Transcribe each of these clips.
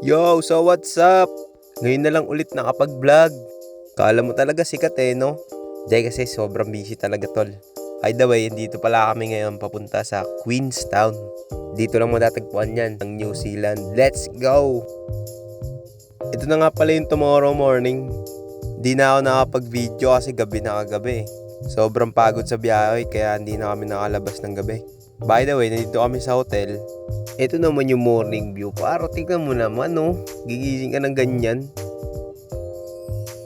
Yo, so what's up? Ngayon na lang ulit nakapag-vlog. Kala mo talaga sikat no? Dahil kasi sobrang busy talaga tol. By the way, dito pala kami ngayon papunta sa Queenstown. Dito lang matatagpuan yan, ng New Zealand. Let's go! Ito na nga pala yung tomorrow morning. Di na ako nakapag-video kasi gabi na kagabi. Sobrang pagod sa biyahe kaya hindi na kami nakalabas ng gabi. By the way, nandito kami sa hotel. Ito naman yung morning view. Paro, tignan mo naman, no? Gigising ka ng ganyan.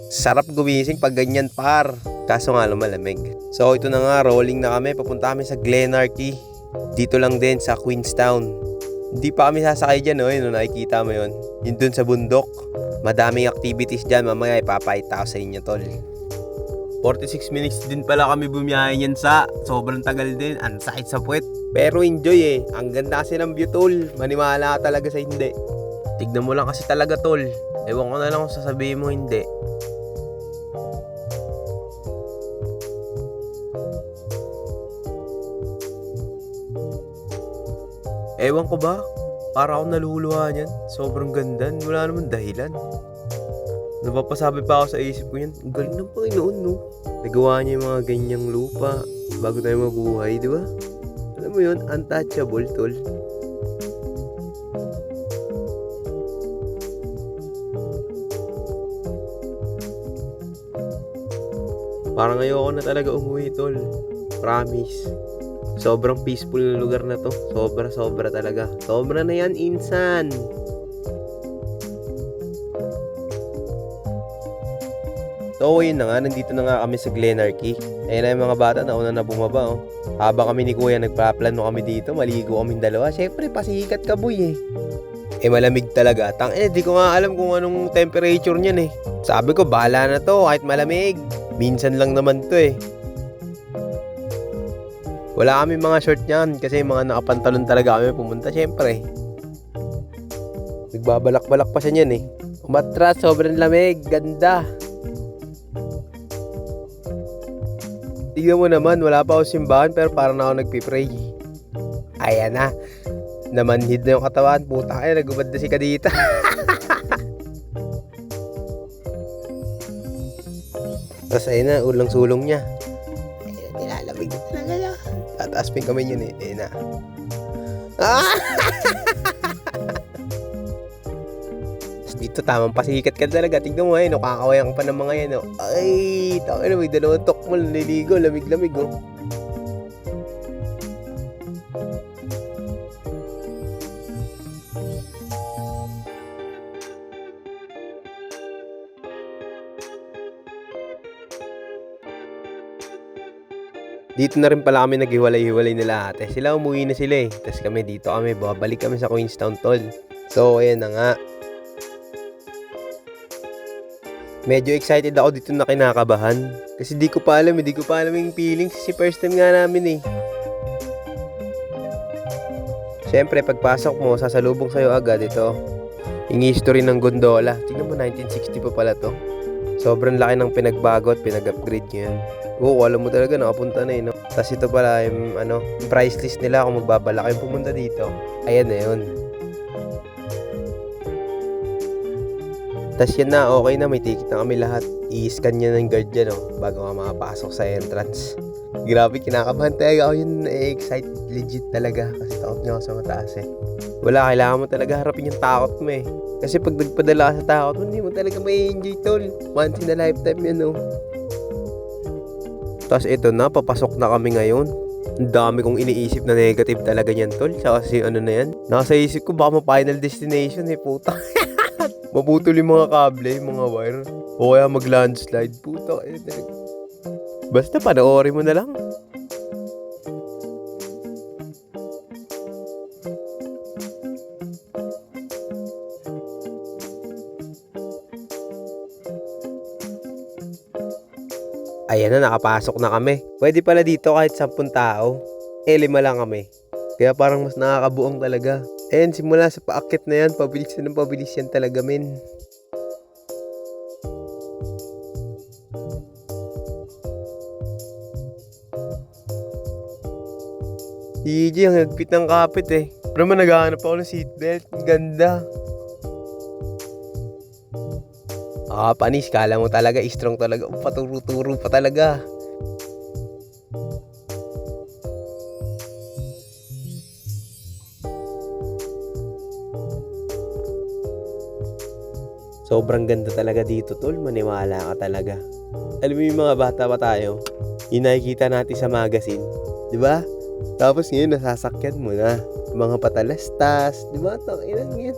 Sarap gumising pag ganyan, par. Kaso nga malamig. So, ito na nga, rolling na kami. Papunta kami sa Glenarchy. Dito lang din sa Queenstown. Hindi pa kami sasakay dyan, no? Yun, nakikita mo yun. Yun dun sa bundok. Madaming activities dyan. Mamaya ipapakita ko sa inyo, tol. 46 minutes din pala kami bumiyahe yan sa sobrang tagal din. Ang sakit sa puwet. Pero enjoy Ang ganda kasi ng view, tol. Maniwala ka talaga sa hindi. Tignan mo lang kasi talaga, tol. Ewan ko na lang kung sasabihin mo hindi. Ewan ko ba? Para akong naluluha niyan. Sobrang ganda. Wala naman dahilan. Napapasabi pa ako sa isip ko yan. Ang galing ng Panginoon, no? Nagawa niya yung mga ganyang lupa bago tayo mabuhay, di ba? Alam mo yun, untouchable, tol. Parang ayoko na talaga umuwi, tol. Promise. Sobrang peaceful na lugar na to. Sobra talaga. Sobra na yan, insan. So yun na nga, nandito na nga kami sa Glenarchy. Ayun na yung mga bata na una na bumaba Habang kami ni Kuya nagpaplano kami dito, maligo kaming dalawa. Syempre pasikat ka boy malamig talaga. Di ko nga alam kung anong temperature niyan Sabi ko bahala na to kahit malamig. Minsan lang naman to Wala kami mga short niyan kasi mga nakapantalon talaga kami pumunta syempre. Nagbabalak-balak pa siya niyan Umatras, sobrang lamig, ganda. Tignan mo naman, wala pa ako simbahan pero parang ako nagpipray. Ayan na. Namanhid na yung katawan. Puta kaya, nagubad na si Kadita. Tapos ayun na, ulang-sulong niya. Ayun, nilalamig na talaga. Tataas pa yung kamay niya Ayun na. Dito tamang pasikat ka talaga. Tignan mo kakakawayan ka pa ng mga yan Ay, tawag na may dalawang tokmal naliligo, lamig-lamig Dito na rin pala kami naghiwalay-hiwalay nila ate. Sila umuwi na sila Tapos kami dito babalik kami sa Queenstown, tol. So, ayan na nga. Medyo excited ako dito na kinakabahan. Kasi di ko pa alam yung feelings. Kasi first time nga namin Siyempre, pagpasok mo, sasalubong sa'yo agad ito. Yung history ng gondola. Tingnan mo, 1960 pa pala to. Sobrang laki ng pinagbago at pinag-upgrade nyo yan. Alam mo talaga, nakapunta na no? Tapos ito pala, yung price list nila kung magbabalak kayong pumunta dito. Ayan na yun. Tapos yan na, okay na, may ticket na kami lahat. I-scan niya ng guard dyan, bago ka makapasok sa entrance. Grabe, kinakabahan talaga ako yun. Excited, legit talaga. Kasi takot niya ako sa mataas Wala, kailangan mo talaga harapin yung takot mo Kasi pag nagpadala ka sa takot mo, hindi mo talaga may enjoy, tol. Once in a lifetime yan, Tapos ito na, papasok na kami ngayon. Ang dami kong iniisip na negative talaga niyan, tol. Tsaka kasi na yan. Nasa isip ko, baka ma-final destination puta. Maputol yung mga kable, yung mga wire. O kaya mag-landslide. Puta. Basta panoorin mo na lang. Ayan na, nakapasok na kami. Pwede pala dito kahit 10 tao. 5 lang kami. Kaya parang mas nakakabuong talaga. Ayan, simula sa paakit na yan, pabilis yan talaga, men. Si EJ ang nagpit ng kapit Pero naman naghahanap ako ng seatbelt. Ganda. Panis, kala mo talaga strong talaga. Paturo-turo pa talaga. Sobrang ganda talaga dito, tol. Maniwala ka talaga. Alam mo yung mga bata pa tayo, yung nakikita natin sa magazine, di ba? Tapos ngayon, nasasakyan mo na. Mga patalastas, di ba? Ilan yan?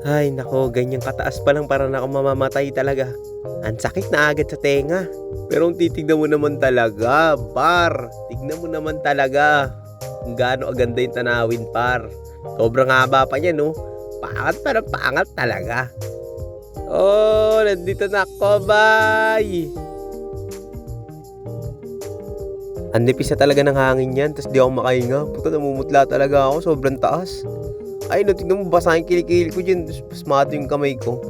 Ay, nako, ganyang kataas pa lang para na ako mamamatay talaga. Ang sakit na agad sa tenga. Pero kung titignan mo naman talaga, par. Tignan mo naman talaga kung gaano aganda yung tanawin, par. Sobrang haba pa niya, no? Pangat pa ng pangat talaga. Oh, nandito na ako, bye! Ang nipis na talaga ng hangin yan, tapos di ako makahinga. Puta, namumutla talaga ako, sobrang taas. Ay, no, tignan mo, basa yung kilikili ko dyan, tapos pasmado yung kamay ko.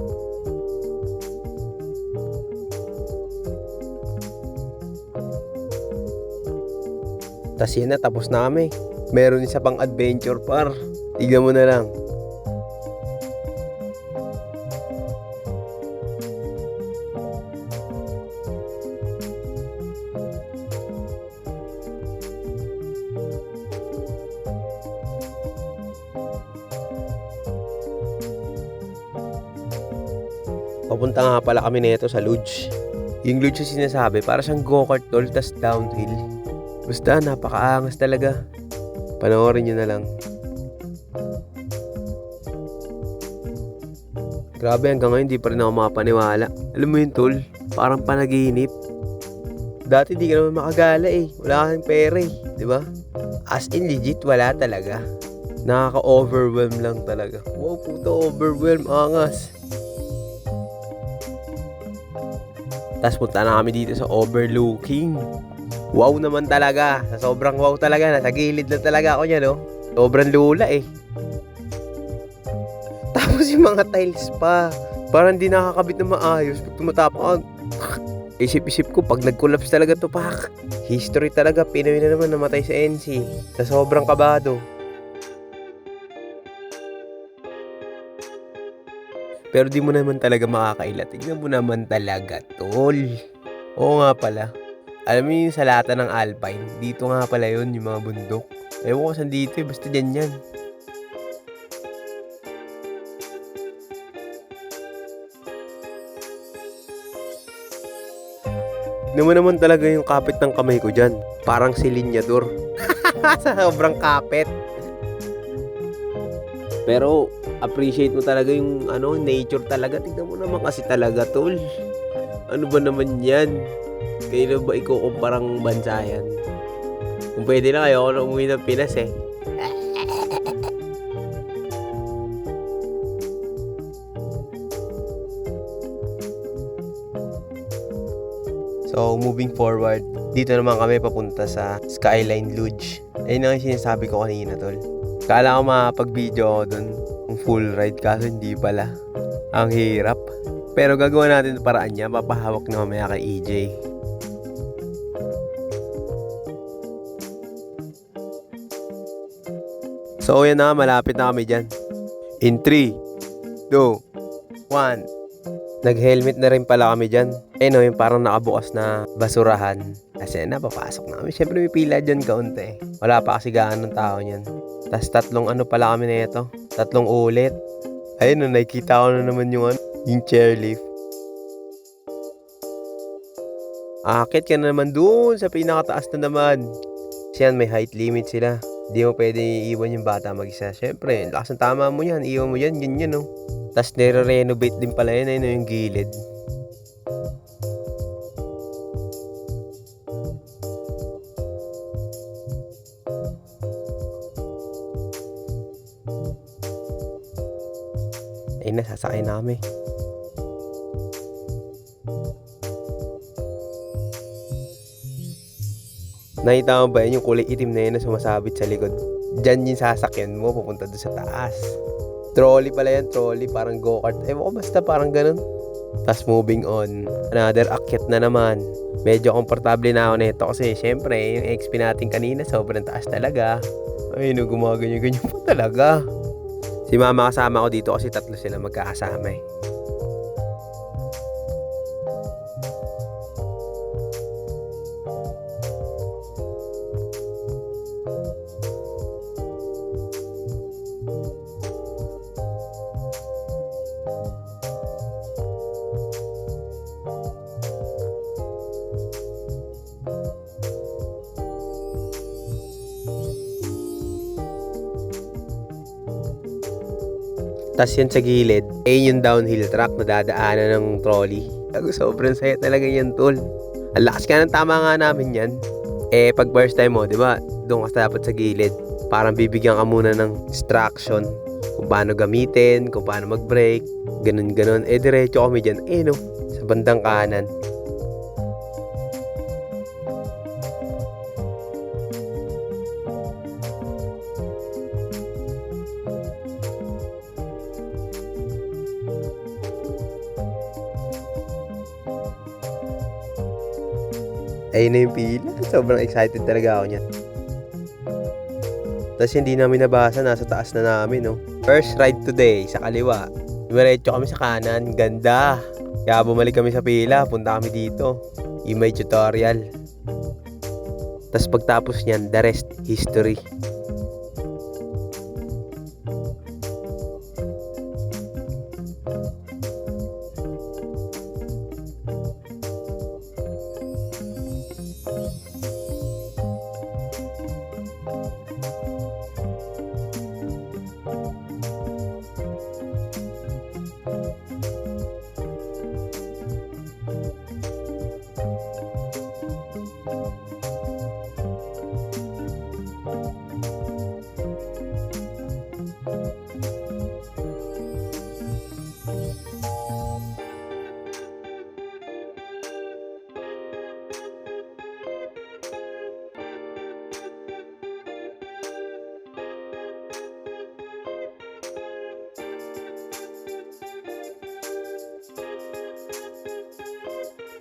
Tas yan na, tapos na kami. Meron isa pang adventure, par. Tignan mo na lang. Papunta nga pala kami nito sa lodge. Yung lodge yung sinasabi, para siyang go-kart tol, tas downhill. Basta, napakaangas talaga. Panoorin nyo na lang. Grabe, hanggang ngayon di pa rin ako makapaniwala. Alam mo yun tol, parang panaginip. Dati di ka naman makagala eh. Wala kang pera eh, di ba? As in legit, wala talaga. Nakaka-overwhelm lang talaga. Wow, puto, overwhelm, angas. Tapos punta na kami dito sa overlooking. Wow naman talaga. Sa sobrang wow talaga. Nasa gilid na talaga ako niya, no? Sobrang lula eh. Tapos yung mga tiles pa. Parang di nakakabit na maayos. Pag tumatapak ako, isip-isip ko, pag nag-collapse talaga to, pak. History talaga. Pinoy na naman namatay sa NC. Sa sobrang kabado. Pero di mo naman talaga makakaila. Tignan mo naman talaga, tol. Oo nga pala. Alam mo yung sa lata ng Alpine, dito nga pala yun, yung mga bundok. Ewan ko saan dito eh, basta dyan yan. Tignan mo naman talaga yung kapit ng kamay ko dyan. Parang si Linyador. Sa sobrang kapit. Pero appreciate mo talaga yung nature talaga. Tignan mo naman kasi talaga, tol. Ano ba naman yan? Kailan ba ikukumparang bansa yan? Kung pwede na kayo, ako na umuwi ng Pinas eh. So, moving forward, dito naman kami papunta sa Skyline Lodge. Ayun ang sinasabi ko kanina, tol. Kala ko makapag-video ako dun, full ride, kaso hindi pala. Ang hirap. Pero gagawa natin paraan niya, papahawak na mamaya kay EJ. So yan na, malapit na kami dyan. In 3, 2, 1. Nag-helmet na rin pala kami dyan. No, yung parang nakabukas na basurahan. Kasi napapasok na kami. Siyempre may pila dyan kaunti. Wala pa kasi gaano ng tao niyan. Tas 3 pala kami na ito. 3 ulit. Ayun, nakikita ko na naman yung chairlift. Akit ka na naman dun sa pinakataas na naman. Kasi yan, may height limit sila. Hindi mo pwede iiwan yung bata mag-isa. Siyempre, lakas ng tama mo yan. Iwan mo yan, ganyan, no. Tapos nire-renovate din pala yun, ayun, yung gilid. Ayun na, sasakay na kami. Nakita mo ba yun, yung kulay itim na yun na sumasabit sa likod? Diyan yung sasakyan mo, pupunta doon sa taas. Trolley pala yan, trolley, parang go-kart. Ewan ko, basta parang ganun. Tas moving on, another akyat na naman. Medyo komportable na ako nito kasi syempre yung XP natin kanina sobrang taas talaga. Ay no, gumaganyan-ganyan pa talaga. Si mama kasama ko dito kasi tatlo sila magkakasama eh. Tas yan sa gilid, yung downhill track na dadaanan ng trolley. Sobrang saya talaga yan, tol. Ang lakas ka ng tama nga namin yan. Pag first time mo, di ba, doon ka dapat sa gilid. Parang bibigyan ka muna ng instruction kung paano gamitin, kung paano mag-brake, ganun-ganun. Diretso kami dyan, no, sa bandang kanan. Ayun na yung pila. Sobrang excited talaga ako niyan. Tapos hindi namin nabasa, nasa taas na namin, no. First ride today, sa kaliwa. Diretso kami sa kanan, ganda. Kaya bumalik kami sa pila, punta kami dito. Yung may tutorial. Tapos pagtapos niyan, the rest history.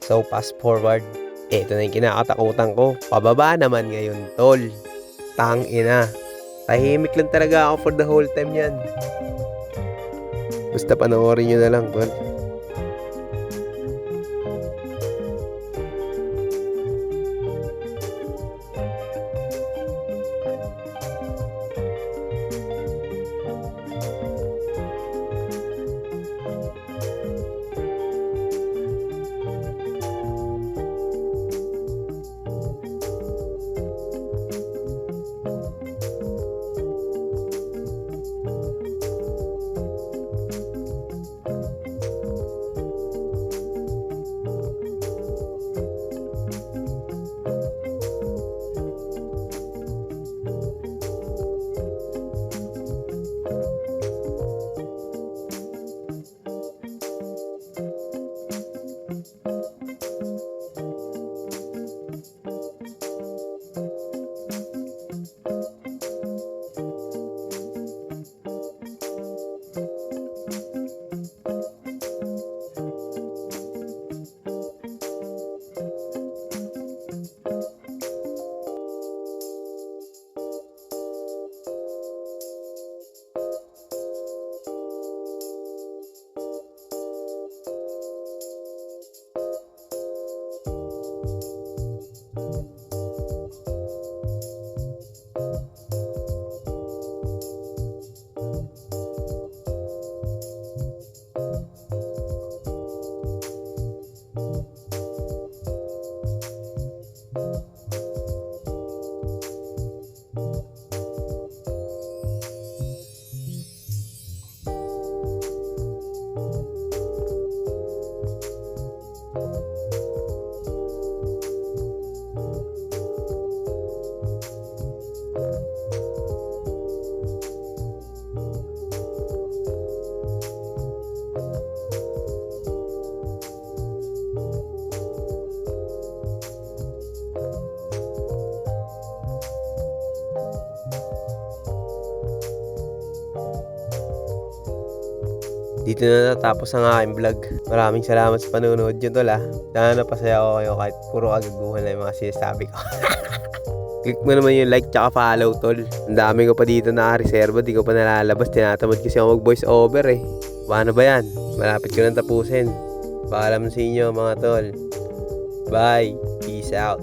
So, fast forward. Ito na yung kinakatakutan ko. Pababa naman ngayon, tol. Tangina. Tahimik lang talaga ako for the whole time yan. Basta panoorin nyo na lang, tol. Dito na natapos ang aking vlog. Maraming salamat sa panonood nyo tol Sana napasaya ko kayo kahit puro kagaguhan na yung mga sinasabi ko. Click mo naman yung like tsaka follow tol. Ang dami ko pa dito nakareserva, di ko pa nalalabas. Tinatamad kasi ako mag voice over Paano ba yan? Malapit ko nang tapusin. Paalam sa inyo mga tol. Bye. Peace out.